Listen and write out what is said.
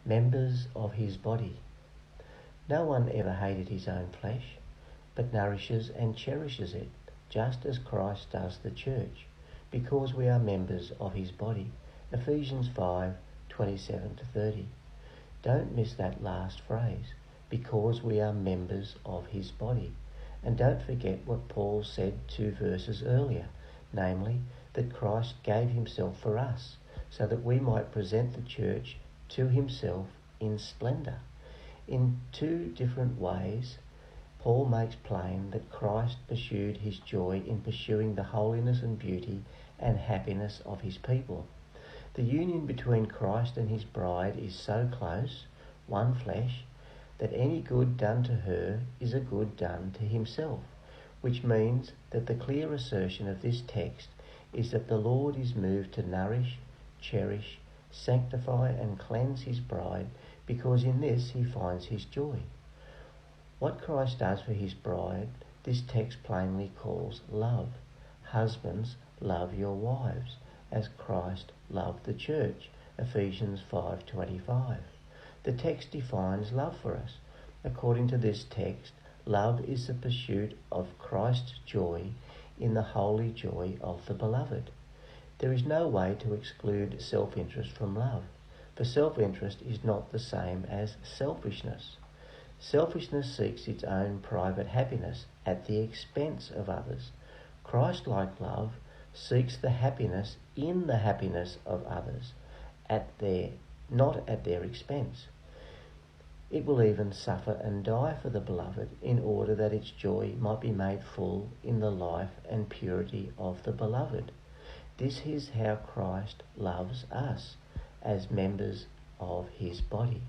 members of his body. No one ever hated his own flesh, but nourishes and cherishes it, just as Christ does the church, because we are members of his body. Ephesians 5:27-30. Don't miss that last phrase, because we are members of his body. And don't forget what Paul said 2 verses earlier, namely, that Christ gave himself for us, so that we might present the church to himself in splendour. In 2 different ways, Paul makes plain that Christ pursued his joy in pursuing the holiness and beauty and happiness of his people. The union between Christ and his bride is so close, one flesh, that any good done to her is a good done to himself, which means that the clear assertion of this text is that the Lord is moved to nourish, cherish, sanctify and cleanse his bride, because in this he finds his joy. What Christ does for his bride, this text plainly calls love. Husbands, love your wives, as Christ loved the church. Ephesians 5:25. The text defines love for us. According to this text, love is the pursuit of Christ's joy in the holy joy of the beloved. There is no way to exclude self-interest from love, for self-interest is not the same as selfishness. Selfishness seeks its own private happiness at the expense of others. Christ-like love seeks the happiness in the happiness of others, not at their expense. It will even suffer and die for the beloved in order that its joy might be made full in the life and purity of the beloved. This is how Christ loves us as members of his body.